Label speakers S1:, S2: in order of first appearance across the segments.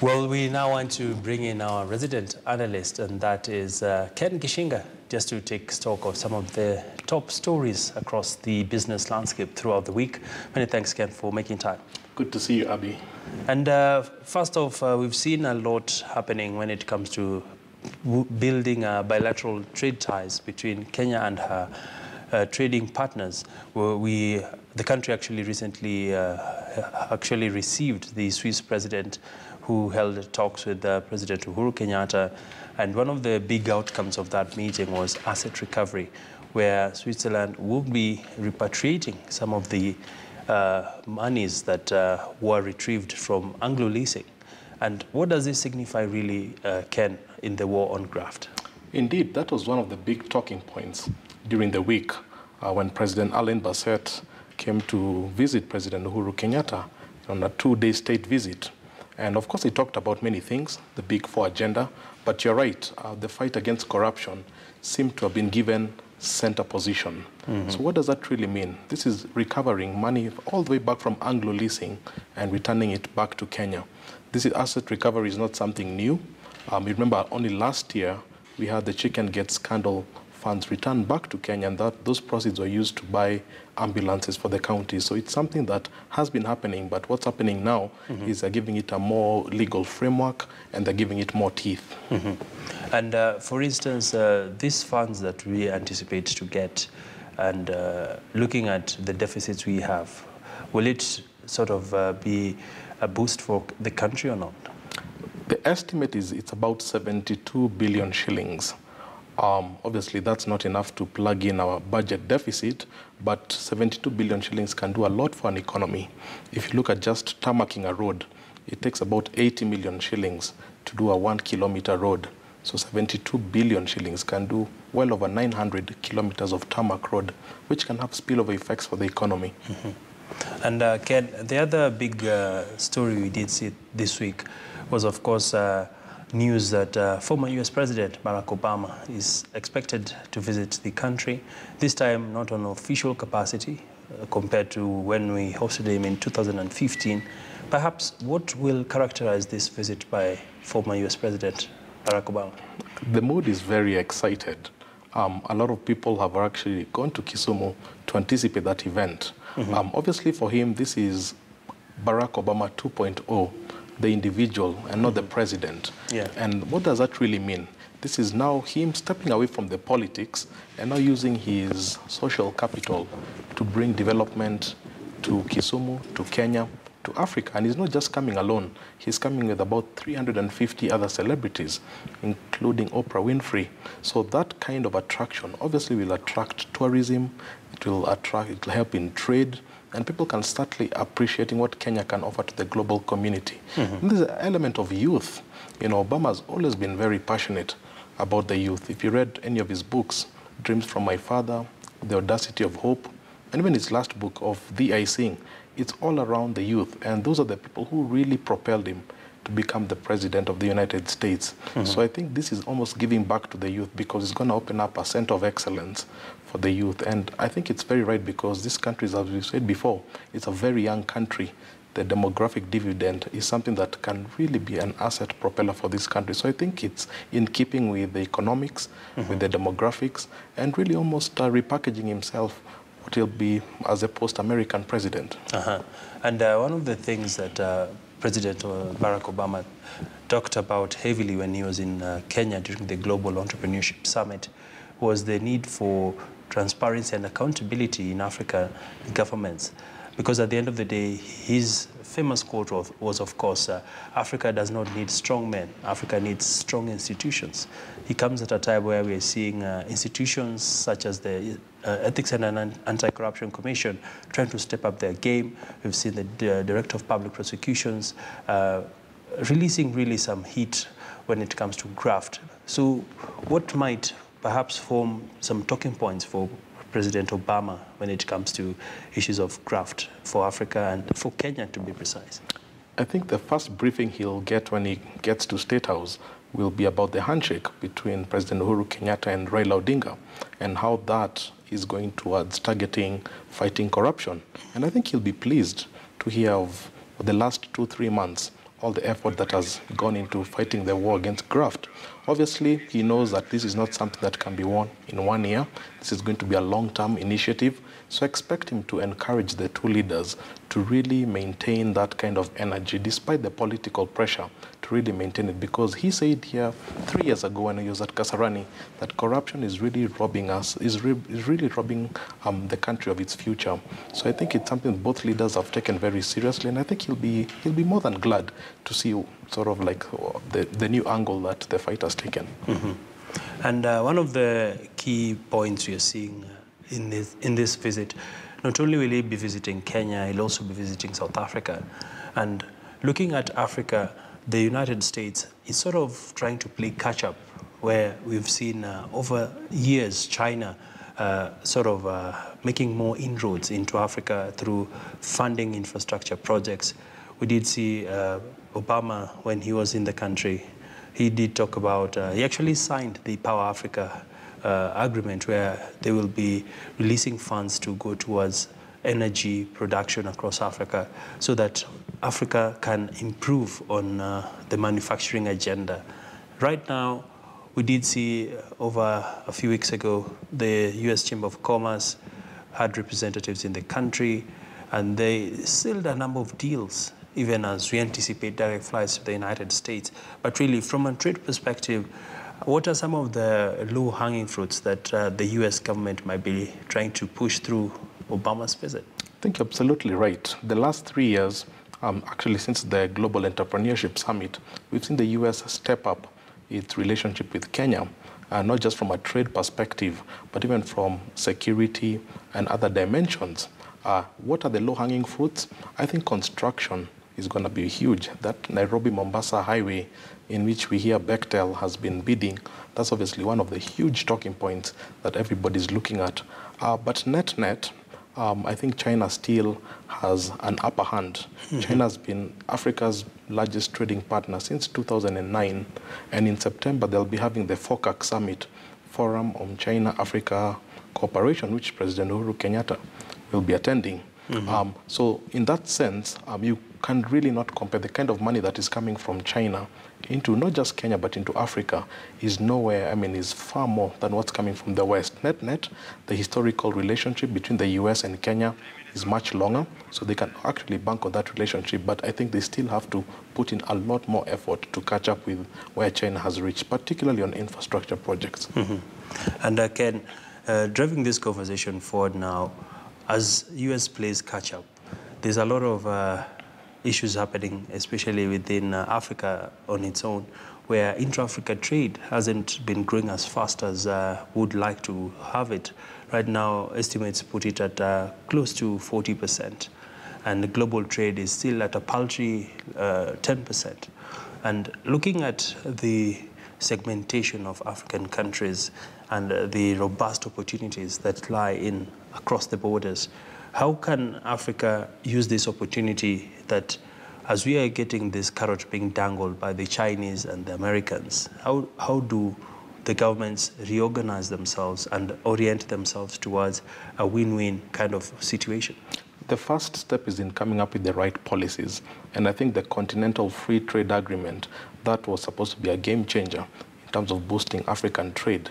S1: Well, we now want to bring in our resident analyst, and that is Ken Gishinga, just to take stock of some of the top stories across the business landscape throughout the week. Many thanks, Ken, for making time.
S2: Good to see you, Abby.
S1: And first off, we've seen a lot happening when it comes to building bilateral trade ties between Kenya and her trading partners. The country actually recently received the Swiss president, who held talks with President Uhuru Kenyatta, and one of the big outcomes of that meeting was asset recovery, where Switzerland will be repatriating some of the monies that were retrieved from Anglo-leasing. And what does this signify really, Ken, in the war on graft?
S2: Indeed, that was one of the big talking points during the week when President Alain Berset came to visit President Uhuru Kenyatta on a two-day state visit. And of course, he talked about many things, the Big Four agenda. But you're right, the fight against corruption seemed to have been given center position. So what does that really mean? This is recovering money all the way back from Anglo-leasing and returning it back to Kenya. This asset recovery is not something new. You remember only last year, we had the Chicken Gate scandal funds returned back to Kenya, and those proceeds were used to buy ambulances for the county. So it's something that has been happening, but what's happening now is they're giving it a more legal framework and they're giving it more teeth.
S1: And for instance, these funds that we anticipate to get, and looking at the deficits we have, will it sort of be a boost for the country or not?
S2: The estimate is it's about 72 billion shillings. Obviously, that's not enough to plug in our budget deficit, but 72 billion shillings can do a lot for an economy. If you look at just tarmacking a road, it takes about 80 million shillings to do a 1-kilometer road. So 72 billion shillings can do well over 900 kilometers of tarmac road, which can have spillover effects for the economy.
S1: And Ken, the other big story we did see this week was, of course, news that former US President Barack Obama is expected to visit the country, this time not on official capacity compared to when we hosted him in 2015. Perhaps what will characterize this visit by former US President Barack Obama?
S2: The mood is very excited. A lot of people have actually gone to Kisumu to anticipate that event. Obviously for him, this is Barack Obama 2.0. the individual and not the president. And what does that really mean? This is now him stepping away from the politics and now using his social capital to bring development to Kisumu, to Kenya, to Africa. And he's not just coming alone. He's coming with about 350 other celebrities, including Oprah Winfrey. So that kind of attraction obviously will attract tourism, it will help in trade, and people can start appreciating what Kenya can offer to the global community. And there's an element of youth. You know, Obama's always been very passionate about the youth. If you read any of his books, Dreams from My Father, The Audacity of Hope, and even his last book of The I Sing, it's all around the youth. And those are the people who really propelled him to become the president of the United States. So I think this is almost giving back to the youth because it's going to open up a center of excellence for the youth. And I think it's very right because this country, as we said before, it's a very young country. The demographic dividend is something that can really be an asset propeller for this country. So I think it's in keeping with the economics, with the demographics, and really almost repackaging himself what he'll be as a post-American president.
S1: And one of the things that President Barack Obama talked about heavily when he was in Kenya during the Global Entrepreneurship Summit was the need for transparency and accountability in African governments. Because at the end of the day, his famous quote was, of course, Africa does not need strong men. Africa needs strong institutions. He comes at a time where we are seeing institutions such as the Ethics and Anti-Corruption Commission trying to step up their game. We've seen the Director of Public Prosecutions releasing really some heat when it comes to graft. So what might perhaps form some talking points for President Obama when it comes to issues of graft for Africa and for Kenya, to be precise?
S2: I think the first briefing he'll get when he gets to State House will be about the handshake between President Uhuru Kenyatta and Raila Odinga and how that is going towards targeting fighting corruption. And I think he'll be pleased to hear of the last 2-3 months all the effort that has gone into fighting the war against graft. Obviously, he knows that this is not something that can be won in 1 year. This is going to be a long-term initiative. So expect him to encourage the two leaders to really maintain that kind of energy, despite the political pressure, to really maintain it. Because he said here 3 years ago when he was at Kasarani that corruption is really robbing us, is really robbing the country of its future. So I think it's something both leaders have taken very seriously, and I think he'll be more than glad to see sort of like the new angle that the fight has taken.
S1: Mm-hmm. And one of the key points you're seeing in this visit, not only will he be visiting Kenya, he'll also be visiting South Africa. And looking at Africa, the United States is sort of trying to play catch-up, where we've seen over years China making more inroads into Africa through funding infrastructure projects. We did see Obama, when he was in the country, he did talk about, he actually signed the Power Africa agreement, where they will be releasing funds to go towards energy production across Africa so that Africa can improve on the manufacturing agenda. Right now, we did see over a few weeks ago, the U.S. Chamber of Commerce had representatives in the country, and they sealed a number of deals, even as we anticipate direct flights to the United States. But really, from a trade perspective, what are some of the low-hanging fruits that the U.S. government might be trying to push through Obama's visit?
S2: I think you're absolutely right. The last 3 years, actually since the Global Entrepreneurship Summit, we've seen the U.S. step up its relationship with Kenya, not just from a trade perspective, but even from security and other dimensions. What are the low-hanging fruits? I think construction is going to be huge. That Nairobi-Mombasa highway, in which we hear Bechtel has been bidding, that's obviously one of the huge talking points that everybody's looking at. But net-net, I think China still has an upper hand. Mm-hmm. China's been Africa's largest trading partner since 2009, and in September they'll be having the FOCAC Summit, Forum on China-Africa Cooperation, which President Uhuru Kenyatta will be attending. Mm-hmm. So in that sense, you can really not compare the kind of money that is coming from China into not just Kenya, but into Africa is nowhere, is far more than what's coming from the West. Net-net, the historical relationship between the US and Kenya is much longer, so they can actually bank on that relationship, but I think they still have to put in a lot more effort to catch up with where China has reached, particularly on infrastructure projects.
S1: Mm-hmm. And Ken, driving this conversation forward now, as US plays catch up, there's a lot of issues happening, especially within Africa on its own, where intra-Africa trade hasn't been growing as fast as would like to have it. Right now, estimates put it at close to 40%, and the global trade is still at a paltry 10%. And looking at the segmentation of African countries and the robust opportunities that lie in across the borders, how can Africa use this opportunity that, as we are getting this carrot being dangled by the Chinese and the Americans, how do the governments reorganize themselves and orient themselves towards a win-win kind of situation?
S2: The first step is in coming up with the right policies. And I think the Continental Free Trade Agreement, that was supposed to be a game changer in terms of boosting African trade.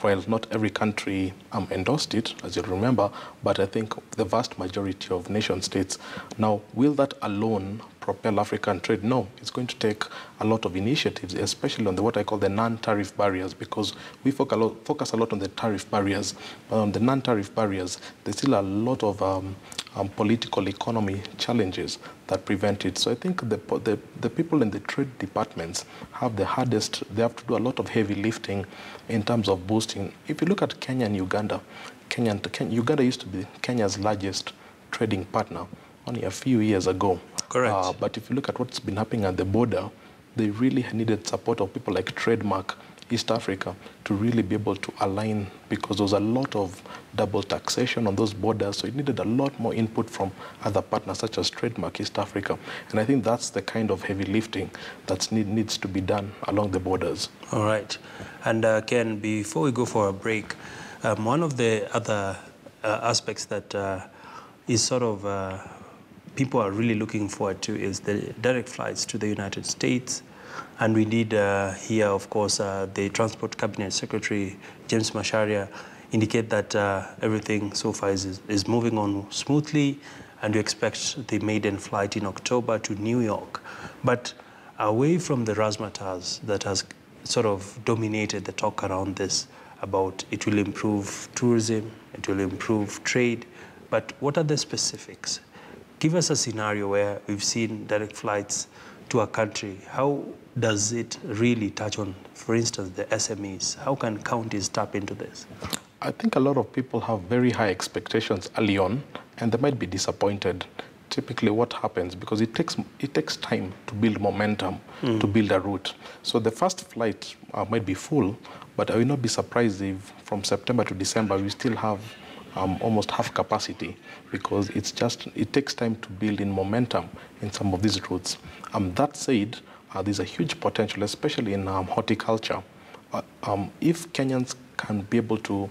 S2: While not every country endorsed it, as you'll remember, but I think the vast majority of nation states. Now, will that alone propel African trade? No, it's going to take a lot of initiatives, especially on what I call the non-tariff barriers, because we focus a lot on the tariff barriers. But on the non-tariff barriers, there's still a lot of political economy challenges that prevent it. So I think the people in the trade departments have the hardest. They have to do a lot of heavy lifting in terms of boosting. If you look at Kenya and Uganda, Uganda used to be Kenya's largest trading partner only a few years ago.
S1: Correct.
S2: But if you look at what's been happening at the border, they really needed support of people like Trademark East Africa to really be able to align, because there was a lot of double taxation on those borders, so it needed a lot more input from other partners such as Trademark East Africa. And I think that's the kind of heavy lifting that needs to be done along the borders.
S1: All right. And Ken, before we go for a break, one of the other aspects that is sort of people are really looking forward to is the direct flights to the United States. And we did hear, of course, the Transport Cabinet Secretary, James Macharia, indicate that everything so far is moving on smoothly, and we expect the maiden flight in October to New York. But away from the razzmatazz that has sort of dominated the talk around this, about it will improve tourism, it will improve trade, but what are the specifics? Give us a scenario where we've seen direct flights to a country. How does it really touch on, for instance, the SMEs? How can counties tap into this?
S2: I think a lot of people have very high expectations early on, and they might be disappointed. Typically what happens, because it takes time to build momentum, to build a route. So the first flight might be full, but I will not be surprised if from September to December we still have almost half capacity, because it takes time to build in momentum in some of these routes. That said, there's a huge potential, especially in horticulture. If Kenyans can be able to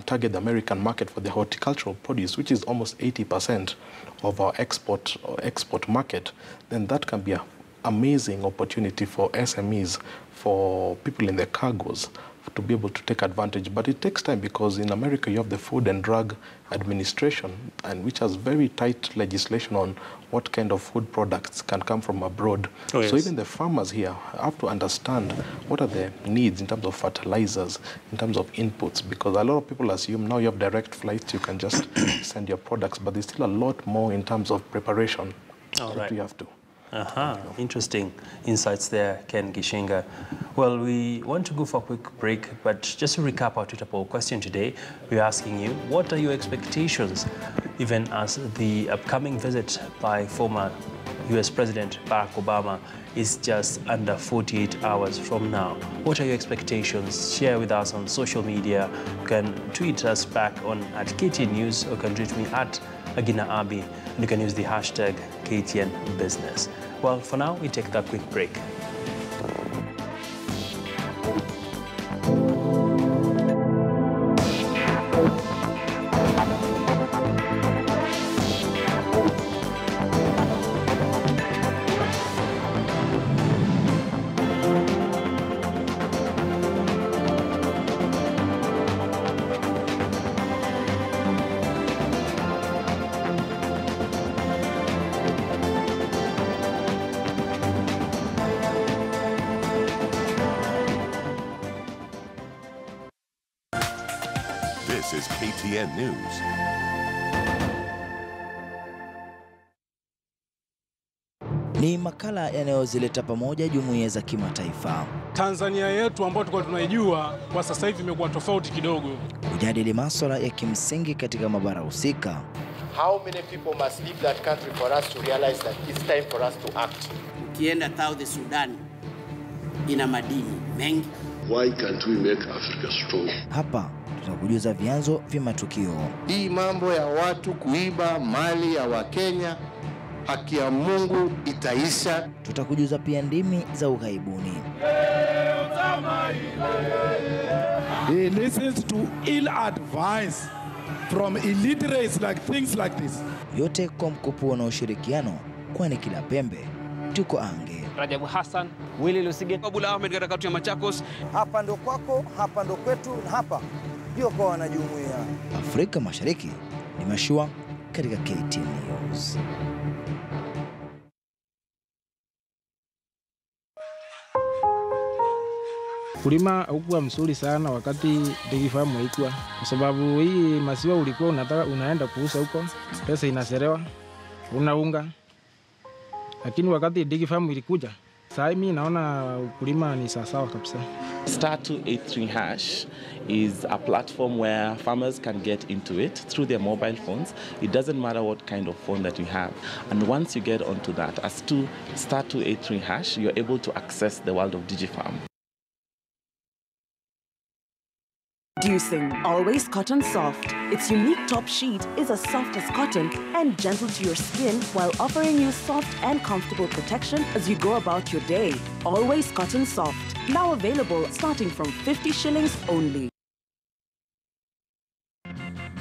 S2: target the American market for the horticultural produce, which is almost 80% of our export market, then that can be an amazing opportunity for SMEs, for people in the cargoes, to be able to take advantage. But it takes time, because in America you have the Food and Drug Administration, and which has very tight legislation on what kind of food products can come from abroad. Oh, yes. So even the farmers here have to understand what are the needs in terms of fertilizers, in terms of inputs, because a lot of people assume now you have direct flights, you can just send your products, but there's still a lot more in terms of preparation that you have to.
S1: Interesting insights there, Ken Gishinga. Well, we want to go for a quick break, but just to recap our Twitter poll question today, we're asking you, what are your expectations, even as the upcoming visit by former US President Barack Obama is just under 48 hours from now? What are your expectations? Share with us on social media. You can tweet us back on @KTN News, or you can tweet me @Agina Abi, and you can use the hashtag KTN Business. Well, for now, we take that quick break.
S3: This is KTN News.
S4: Ni makala yanayozileta pamoja jumuiya za kimataifa.
S5: Tanzania yetu ambayo tulikuwa tunaijua kwa sasa hivi imekuwa tofauti kidogo.
S4: Kujadili masuala ya kimsingi katika mabara husika.
S6: How many people must leave that country for us to realize that it's time for us to act?
S7: Ukienda South Sudan ina madini mengi.
S8: Why can't we make Africa strong?
S4: Hapa tutakujuza vyanzo vya matukio.
S6: Hii mambo ya watu kuiba mali ya Wakenya, haki ya Mungu itaisha.
S4: Tutakujuza pia ndimi za ughaibuni.
S9: He listens to ill advice from illiterates like things like this.
S4: Yote kwa mkupuo na ushirikiano, kwani kila pembe tuko ange.
S10: Rajabu Hassan, Willy Lusige,
S11: Abula Ahmed katika kaunti ya Machakos.
S12: Hapa ndo kwako, hapa ndo kwetu, na hapa ndio kwa wanajumuiya.
S4: Afrika Mashariki ni mashua katika KTN News.
S13: Kulima hukuwa mzuri sana wakati dairy farm haikuwa, kwa sababu hii maziwa ulikuwa unaenda kuuza huko, pesa inaserewa, unaunga. Lakini wakati dairy farm ilikuja, sasa mimi naona kulima ni sawa kabisa.
S14: *283# is a platform where farmers can get into it through their mobile phones. It doesn't matter what kind of phone that you have. And once you get onto that, as to *283#, you're able to access the world of DigiFarm.
S15: Introducing Always Cotton Soft. Its unique top sheet is as soft as cotton and gentle to your skin, while offering you soft and comfortable protection as you go about your day. Always Cotton Soft. Now available starting from 50 shillings only.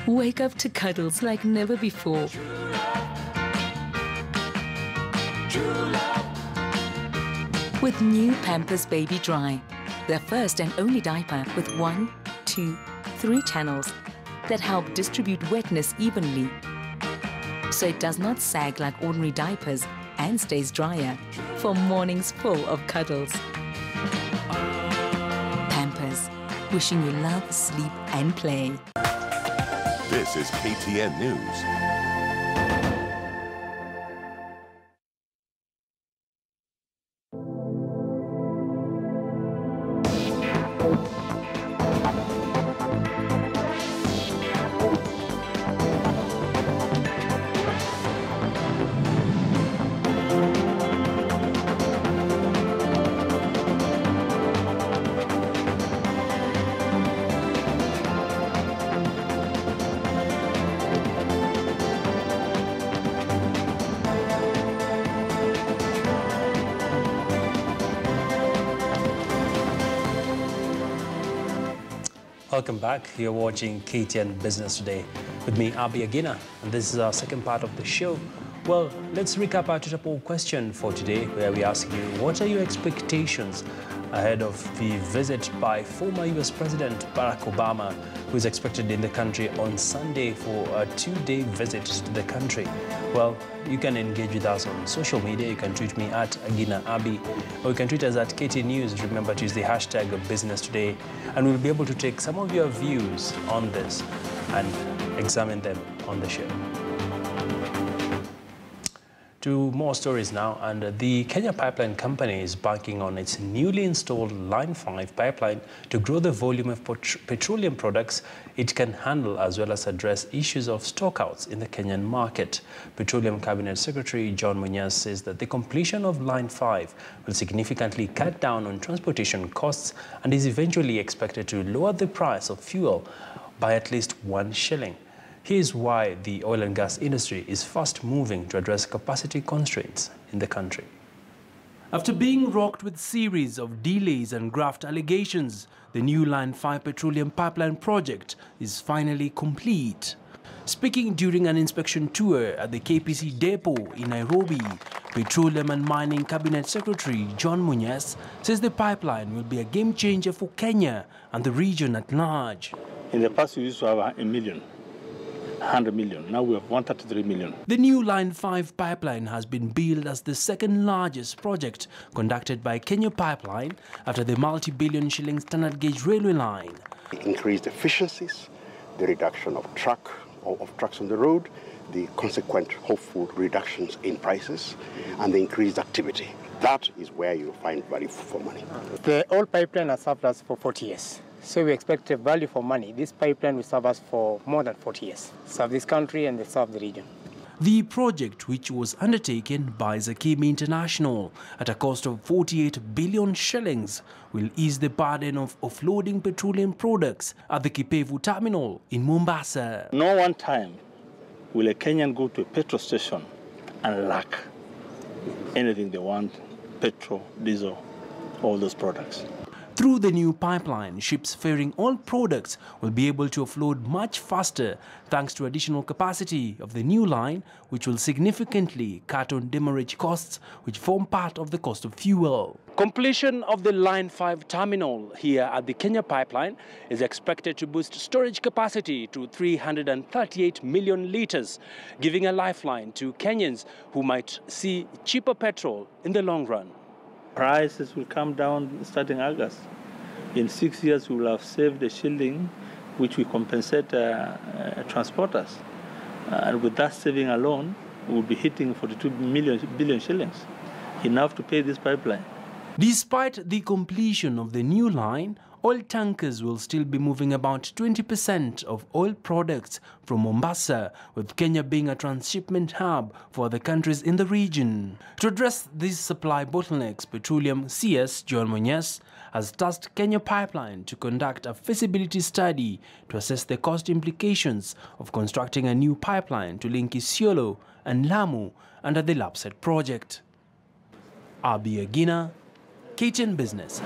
S16: Wake up to cuddles like never before. With new Pampers Baby Dry, their first and only diaper with 1, 2, 3 channels that help distribute wetness evenly, so it does not sag like ordinary diapers and stays drier for mornings full of cuddles. Pampers, wishing you love, sleep and play.
S3: This is KTN News.
S1: Welcome back. You're watching KTN Business Today with me, Abi Agina, and this is our second part of the show. Well, let's recap our Twitter poll question for today, where we ask you, what are your expectations ahead of the visit by former US President Barack Obama, who is expected in the country on Sunday for a 2-day visit to the country? Well, you can engage with us on social media. You can tweet me at Agina Abi, or you can tweet us at KT News. Remember to use the hashtag of Business Today, and we'll be able to take some of your views on this and examine them on the show. To more stories now, and the Kenya Pipeline Company is banking on its newly installed Line 5 pipeline to grow the volume of petroleum products it can handle, as well as address issues of stockouts in the Kenyan market. Petroleum Cabinet Secretary John Munyas says that the completion of Line 5 will significantly cut down on transportation costs and is eventually expected to lower the price of fuel by at least 1 shilling. Here's why the oil and gas industry is fast moving to address capacity constraints in the country. After being rocked with series of delays and graft allegations, the new Line 5 petroleum pipeline project is finally complete. Speaking during an inspection tour at the KPC depot in Nairobi, Petroleum and Mining Cabinet Secretary John Munyas says the pipeline will be a game changer for Kenya and the region at large.
S17: In the past, we used to have 100 million. Now we have 133 million.
S1: The new Line 5 pipeline has been billed as the second largest project conducted by Kenya Pipeline after the multi-billion shilling standard gauge railway line.
S18: Increased efficiencies, the reduction of trucks on the road, the consequent hopeful reductions in prices, and the increased activity. That is where you find value for money.
S19: The old pipeline has served us for 40 years. So we expect a value for money. This pipeline will serve us for more than 40 years. Serve this country and they serve the region.
S1: The project, which was undertaken by Zakimi International at a cost of 48 billion shillings, will ease the burden of offloading petroleum products at the Kipevu terminal in Mombasa.
S17: No one time will a Kenyan go to a petrol station and lack anything they want, petrol, diesel, all those products.
S1: Through the new pipeline, ships ferrying all products will be able to offload much faster thanks to additional capacity of the new line, which will significantly cut on demurrage costs, which form part of the cost of fuel. Completion of the Line 5 terminal here at the Kenya Pipeline is expected to boost storage capacity to 338 million litres, giving a lifeline to Kenyans who might see cheaper petrol in the long run.
S17: Prices will come down starting August. In 6 years, we will have saved a shilling, which we compensate transporters. And with that saving alone, we will be hitting 42 billion shillings, enough to pay this pipeline.
S1: Despite the completion of the new line, oil tankers will still be moving about 20% of oil products from Mombasa, with Kenya being a transshipment hub for other countries in the region. To address these supply bottlenecks, Petroleum CS John Munyas has tasked Kenya Pipeline to conduct a feasibility study to assess the cost implications of constructing a new pipeline to link Isiolo and Lamu under the Lapset project. Abi Agina, KTN Business.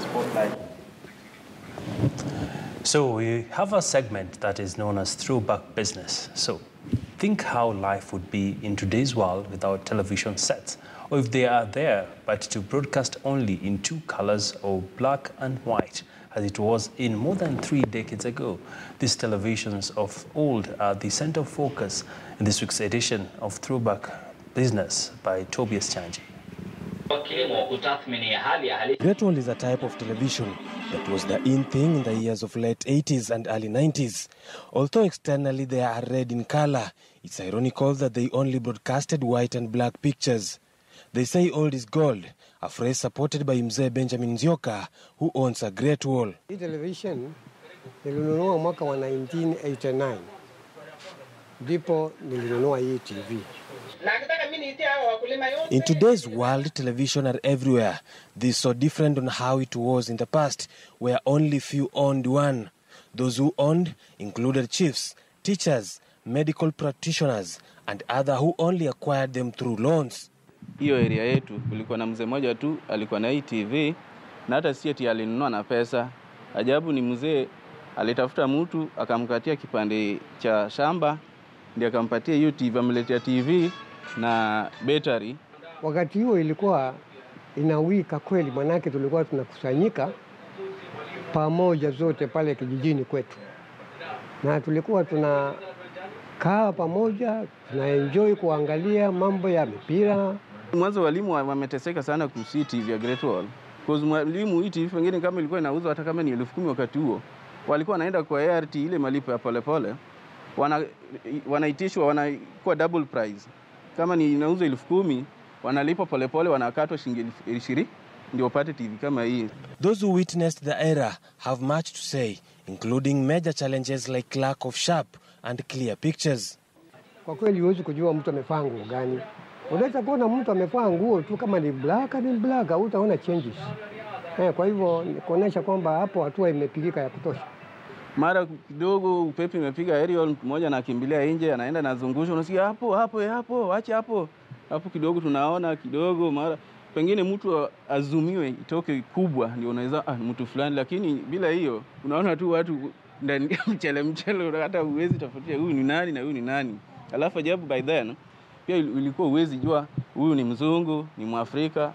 S1: So we have a segment that is known as Throwback Business. So think how life would be in today's world without television sets or if they are there, but to broadcast only in two colors, or black and white, as it was in more than 3 decades ago. These televisions of old are the center of focus in this week's edition of Throwback Business by Tobias Chanji.
S20: Great Wall is a type of television that was the in thing in the years of late 80s and early 90s. Although externally they are red in color, it's ironical that they only broadcasted white and black pictures. They say old is gold, a phrase supported by Mzee Benjamin Nzioka, who owns a Great Wall.
S21: Hii television nilinunua mwaka wa 1989. Ndipo nilinunua hii TV.
S20: In today's world, television are everywhere. This is so different on how it was in the past, where only few owned one. Those who owned included chiefs, teachers, medical practitioners, and others who only acquired them through loans.
S22: Hiyo area yetu kulikuwa na mzee mmoja tu alikuwa na hii TV, na hata si eti alinunua na pesa. Ajabu ni mzee alitafuta mtu akamkatia kipande cha shamba, ndiye akampatia hiyo TV, ameletea TV na battery.
S21: Wakati huo ilikuwa inawika kweli, manake tulikuwa tunakusanyika pamoja zote pale kijijini kwetu, na tulikuwa tunakaa pamoja, tunaenjoy kuangalia mambo ya mipira.
S22: Mwanzo walimu wameteseka sana kuhusu TV ya Great Wall. Because mwalimu hii TV pengine kama ilikuwa inauzwa hata kama ni 10,000 wakati huo, walikuwa wanaenda kwa ART ile malipo ya polepole, wanaitishwa wanakuwa double price. Kama ni inauzwa 10,000, wanalipa polepole, wanakatwa shilingi 20 ndio upate TV kama hii.
S20: Those who witnessed the era have much to say, including major challenges like lack of sharp and clear pictures.
S21: Kwa kweli huwezi kujua mtu amevaa nguo gani. Unaweza kuona mtu amevaa nguo tu kama ni black, utaona changes. Kwa hivyo kuonesha kwamba hapo hatua imepigika ya kutosha.
S22: Mara kidogo upepo imepiga aerial, mmoja anakimbilia nje, anaenda nazungusha, unasikia hapo, acha hapo. Hapo kidogo tunaona kidogo, mara pengine mtu azumiwe itoke kubwa ndio unaweza mtu fulani, lakini bila hiyo unaona tu watu ndani mchele, hata uwezi tofautia huyu ni nani na huyu ni nani. Alafu ajabu by then pia ilikuwa uwezi jua huyu ni mzungu, ni Mwafrika.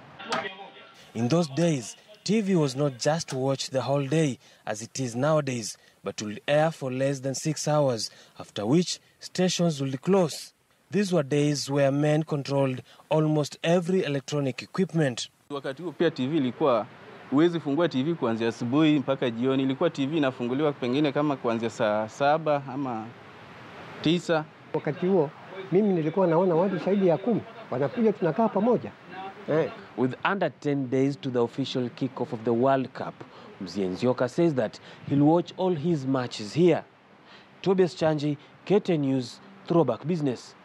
S20: In those days, TV was not just watched the whole day as it is nowadays, but would air for less than 6 hours, after which stations would close. These were days where men controlled almost every electronic equipment.
S22: Wakati huo pia TV ilikuwa uwezi fungua TV kuanzia asubuhi mpaka jioni. Ilikuwa TV inafunguliwa pengine kama kuanzia saa 7 ama 9.
S21: Wakati huo mimi nilikuwa naona watu zaidi ya 10 wanakuja, tunakaa pamoja.
S23: With under 10 days to the official kick-off of the World Cup, Mzee Nzioka says that he'll watch all his matches here. Tobias Chanji, KTN News, Throwback Business.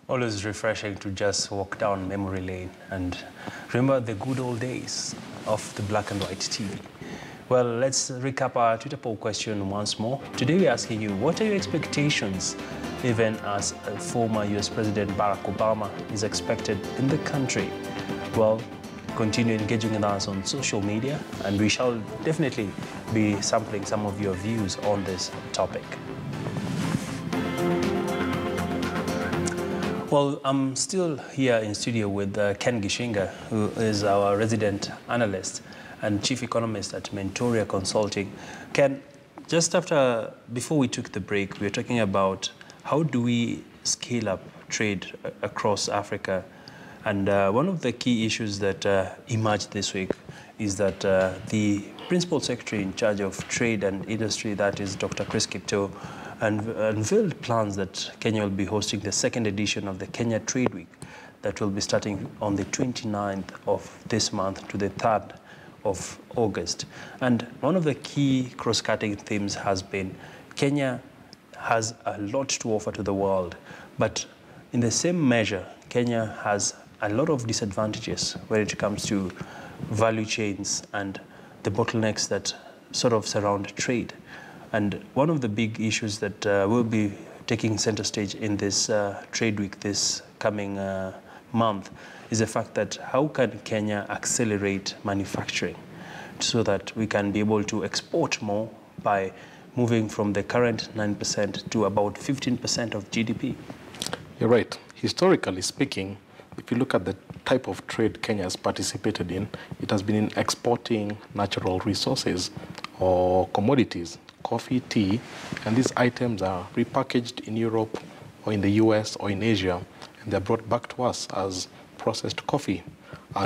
S1: Always refreshing to just walk down memory lane and remember the good old days of the black and white TV. Well, let's recap our Twitter poll question once more. Today we're asking you, what are your expectations, even as former US President Barack Obama is expected in the country? Well, continue engaging with us on social media, and we shall definitely be sampling some of your views on this topic. Well, I'm still here in studio with Ken Gishinga, who is our resident analyst and chief economist at Mentoria Consulting. Ken, just before we took the break, we were talking about how do we scale up trade across Africa. And one of the key issues that emerged this week is that the Principal Secretary in charge of Trade and Industry, that is Dr. Chris Kipto, unveiled plans that Kenya will be hosting the second edition of the Kenya Trade Week that will be starting on the 29th of this month to the 3rd of August. And one of the key cross-cutting themes has been Kenya has a lot to offer to the world, but in the same measure, Kenya has a lot of disadvantages when it comes to value chains and the bottlenecks that sort of surround trade. And one of the big issues that will be taking center stage in this trade week this coming month is the fact that how can Kenya accelerate manufacturing so that we can be able to export more by moving from the current 9% to about 15% of GDP?
S2: You're right. Historically speaking, if you look at the type of trade Kenya has participated in, it has been in exporting natural resources or commodities, coffee, tea, and these items are repackaged in Europe or in the US or in Asia, and they're brought back to us as processed coffee.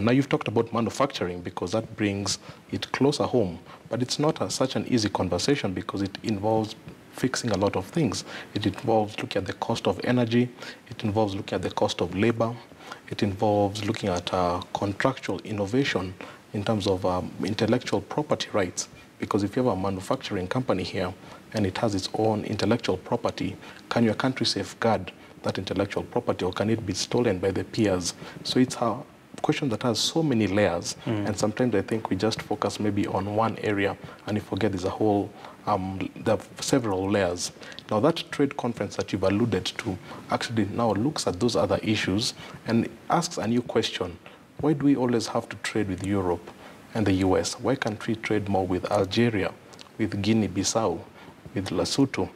S2: Now you've talked about manufacturing because that brings it closer home, but it's not such an easy conversation because it involves fixing a lot of things. It involves looking at the cost of energy, it involves looking at the cost of labor, it involves looking at contractual innovation in terms of intellectual property rights, because if you have a manufacturing company here and it has its own intellectual property, can your country safeguard that intellectual property, or can it be stolen by the peers? So it's a question that has so many layers, and sometimes I think we just focus maybe on one area and you forget there's a whole, there are several layers. Now that trade conference that you've alluded to actually now looks at those other issues and asks a new question. Why do we always have to trade with Europe and the US? Why can't we trade more with Algeria, with Guinea-Bissau, with Lesotho?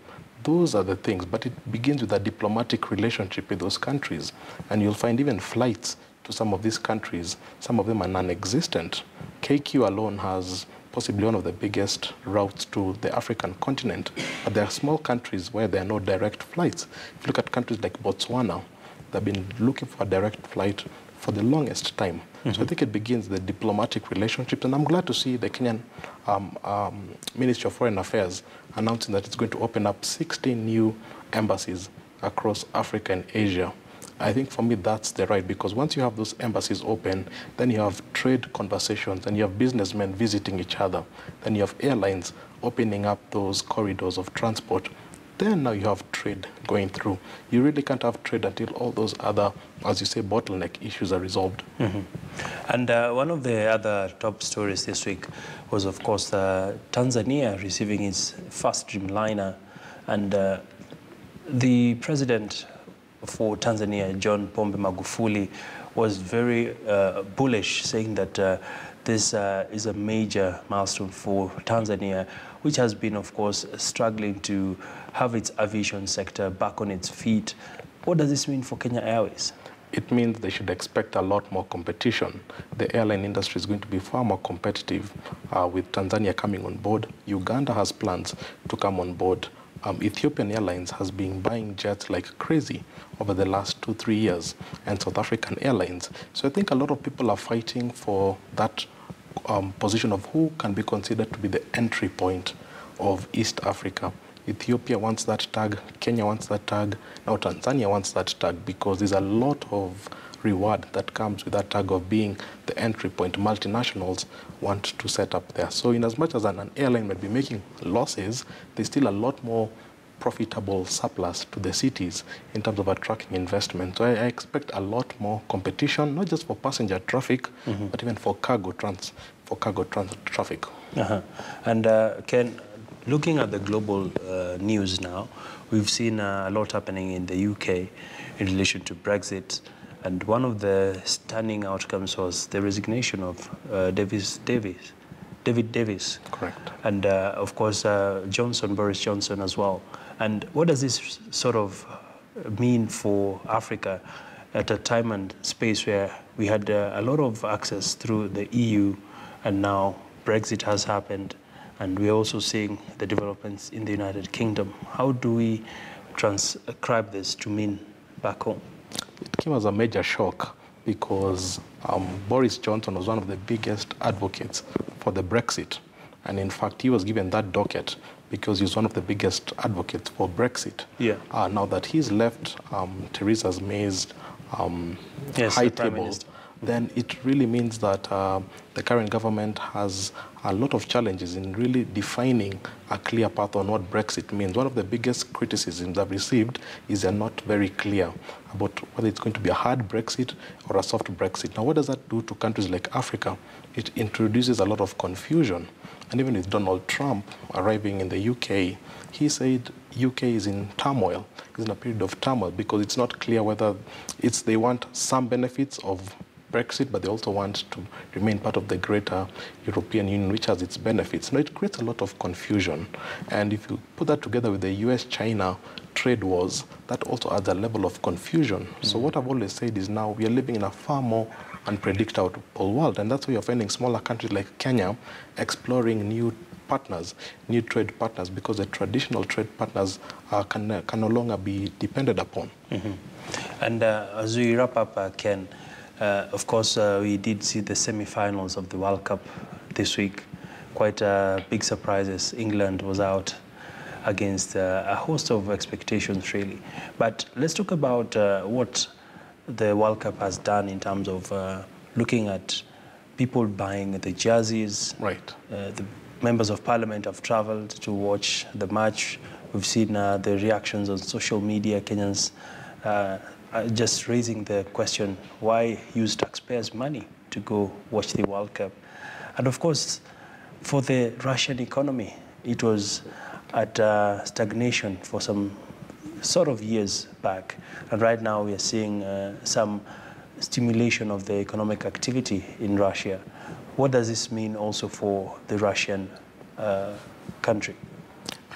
S2: Those are the things, but it begins with a diplomatic relationship with those countries. And you'll find even flights to some of these countries, some of them are non-existent. KQ alone has possibly one of the biggest routes to the African continent, but there are small countries where there are no direct flights. If you look at countries like Botswana, they've been looking for a direct flight for the longest time. So I think it begins the diplomatic relationships, and I'm glad to see the Kenyan Ministry of Foreign Affairs announcing that it's going to open up 16 new embassies across Africa and Asia. I think for me that's the right, because once you have those embassies open, then you have trade conversations and you have businessmen visiting each other. Then you have airlines opening up those corridors of transport. Then now you have trade going through. You really can't have trade until all those other, as you say, bottleneck issues are resolved.
S1: And one of the other top stories this week was, of course, Tanzania receiving its first Dreamliner. And the president for Tanzania, John Pombe Magufuli, was very bullish, saying that this is a major milestone for Tanzania, which has been, of course, struggling to have its aviation sector back on its feet. What does this mean for Kenya Airways?
S2: It means they should expect a lot more competition. The airline industry is going to be far more competitive with Tanzania coming on board. Uganda has plans to come on board. Ethiopian Airlines has been buying jets like crazy over the last 2-3 years, and South African Airlines. So I think a lot of people are fighting for that position of who can be considered to be the entry point of East Africa. Ethiopia wants that tag, Kenya wants that tag, now Tanzania wants that tag, because there's a lot of reward that comes with that tag of being the entry point. Multinationals want to set up there. So in as much as an airline might be making losses, there's still a lot more profitable surplus to the cities in terms of attracting investment. So I expect a lot more competition, not just for passenger traffic, but even for cargo traffic.
S1: And Ken, looking at the global news now, we've seen a lot happening in the UK in relation to Brexit. And one of the stunning outcomes was the resignation of David Davis.
S2: Correct.
S1: And of course, Boris Johnson as well. And what does this sort of mean for Africa at a time and space where we had a lot of access through the EU, and now Brexit has happened, and we're also seeing the developments in the United Kingdom? How do we transcribe this to mean back home?
S2: It came as a major shock because Boris Johnson was one of the biggest advocates for the Brexit. And in fact, he was given that docket because he's one of the biggest advocates for Brexit. Now that he's left Theresa May's high table, then it really means that the current government has a lot of challenges in really defining a clear path on what Brexit means. One of the biggest criticisms I've received is they're not very clear about whether it's going to be a hard Brexit or a soft Brexit. Now, what does that do to countries like Africa? It introduces a lot of confusion. And even with Donald Trump arriving in the UK, he said UK is in turmoil, is in a period of turmoil, because it's not clear whether they want some benefits of Brexit, but they also want to remain part of the greater European Union, which has its benefits. Now, it creates a lot of confusion. And if you put that together with the US-China trade wars, that also adds a level of confusion. So what I've always said is now we are living in a far more unpredictable world. And that's why you're finding smaller countries like Kenya exploring new partners, new trade partners, because the traditional trade partners can no longer be depended upon.
S1: And as we wrap up, Ken, of course, we did see the semi-finals of the World Cup this week. Quite big surprises. England was out against a host of expectations, really. But let's talk about what the World Cup has done in terms of looking at people buying the jerseys.
S2: Right.
S1: The members of parliament have traveled to watch the match. We've seen the reactions on social media. Kenyans just raising the question, why use taxpayers' money to go watch the World Cup? And of course, for the Russian economy, it was at stagnation for some sort of years back. And right now we are seeing some stimulation of the economic activity in Russia. What does this mean also for the Russian country?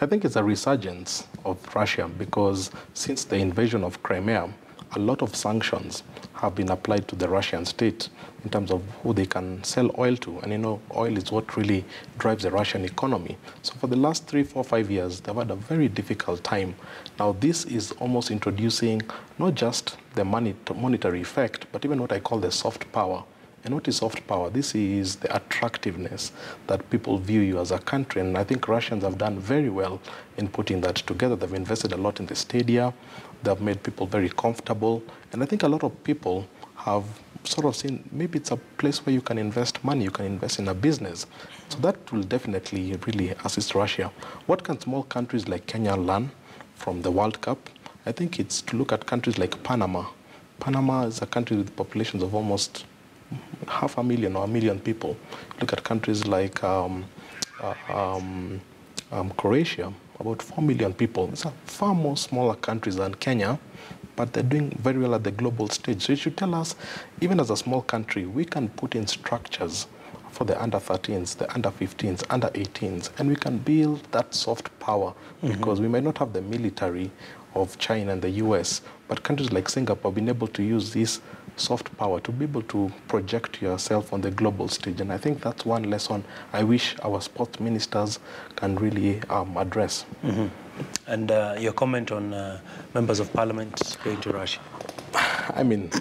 S2: I think it's a resurgence of Russia because since the invasion of Crimea, a lot of sanctions have been applied to the Russian state in terms of who they can sell oil to. And you know, oil is what really drives the Russian economy. So for the last 3, 4, 5 years, they've had a very difficult time. Now this is almost introducing not just the monetary effect, but even what I call the soft power. And what is soft power? This is the attractiveness that people view you as a country. And I think Russians have done very well in putting that together. They've invested a lot in the stadia. They've made people very comfortable. And I think a lot of people have sort of seen maybe it's a place where you can invest money, you can invest in a business. So that will definitely really assist Russia. What can small countries like Kenya learn from the World Cup? I think it's to look at countries like Panama. Panama is a country with populations of almost 500,000 or 1 million people. Look at countries like Croatia, about 4 million people. These are far more smaller countries than Kenya, but they're doing very well at the global stage. So it should tell us, even as a small country, we can put in structures for the under-13s, the under-15s, under-18s, and we can build that soft power because we might not have the military of China and the US, but countries like Singapore have been able to use this soft power to be able to project yourself on the global stage. And I think that's one lesson I wish our sports ministers can really address.
S1: And your comment on members of parliament going to Russia?
S2: I mean,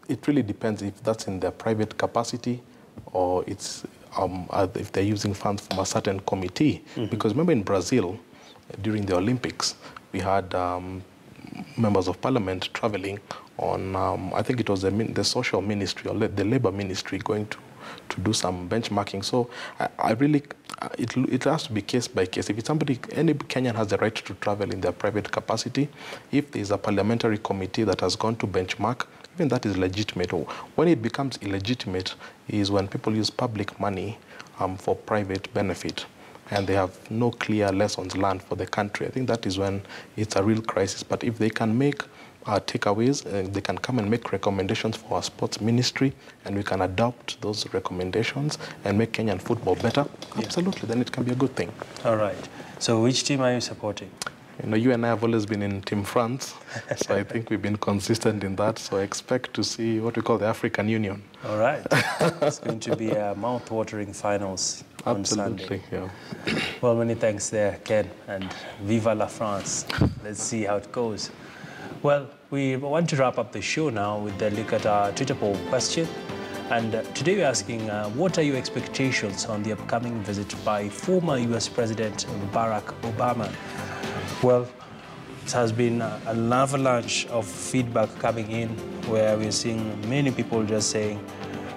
S2: it really depends if that's in their private capacity or it's if they're using funds from a certain committee. Because remember in Brazil, during the Olympics, we had members of parliament traveling on, I think it was the social ministry or the labor ministry going to do some benchmarking. So I really, it has to be case by case. If it's somebody, any Kenyan has the right to travel in their private capacity. If there's a parliamentary committee that has gone to benchmark, even that is legitimate. When it becomes illegitimate is when people use public money for private benefit and they have no clear lessons learned for the country. I think that is when it's a real crisis. But if they can make takeaways, they can come and make recommendations for our sports ministry, and we can adopt those recommendations and make Kenyan football better, absolutely, then it can be a good thing.
S1: All right. So which team are you supporting?
S2: You know, you and I have always been in Team France, so I think we've been consistent in that. So I expect to see what we call the African Union.
S1: All right. It's going to be a mouth-watering finals on Sunday.
S2: Yeah.
S1: Well, many thanks there, Ken, and Viva la France. Let's see how it goes. Well, we want to wrap up the show now with a look at our Twitter poll question. And today we're asking, what are your expectations on the upcoming visit by former US President Barack Obama? Well, it has been an avalanche of feedback coming in where we're seeing many people just saying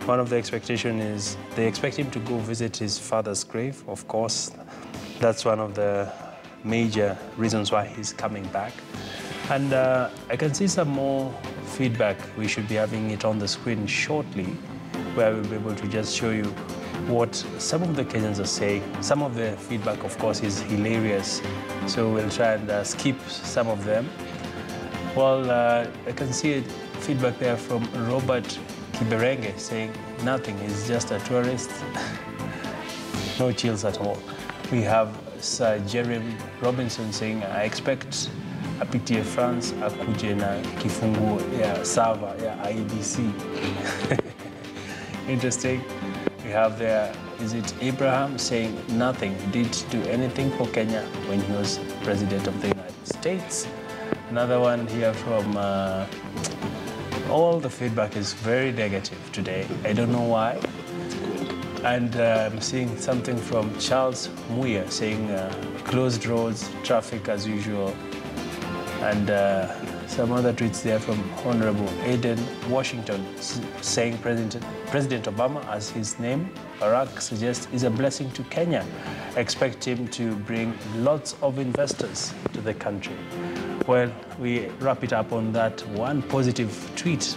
S1: one of the expectations is they expect him to go visit his father's grave. Of course, that's one of the major reasons why he's coming back. And I can see some more feedback. We should be having it on the screen shortly, where we'll be able to just show you what some of the Kenyans are saying. Some of the feedback, of course, is hilarious, so we'll try and skip some of them. Well, I can see feedback there from Robert Kiberenge saying nothing, he's just a tourist. No chills at all. We have Sir Jeremy Robinson saying, I expect apitie France akuje na kifungu ya server ya IEBC. Interesting. We have there, is it Abraham saying nothing, did do anything for Kenya when he was president of the United States. Another one here from, all the feedback is very negative today. I don't know why. And I'm seeing something from Charles Muya saying closed roads, traffic as usual. And some other tweets there from Honorable Aiden Washington saying President Obama, as his name, Barack, suggests is a blessing to Kenya. Expect him to bring lots of investors to the country. Well, we wrap it up on that one positive tweet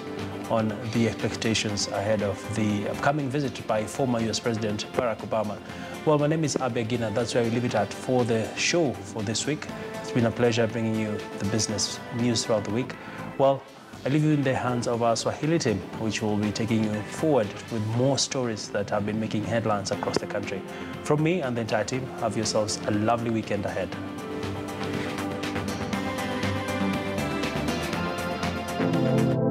S1: on the expectations ahead of the upcoming visit by former US President Barack Obama. Well, my name is Abe Gina. That's where we leave it at for the show for this week. It's been a pleasure bringing you the business news throughout the week. Well, I leave you in the hands of our Swahili team, which will be taking you forward with more stories that have been making headlines across the country. From me and the entire team, have yourselves a lovely weekend ahead.
S5: Thank you.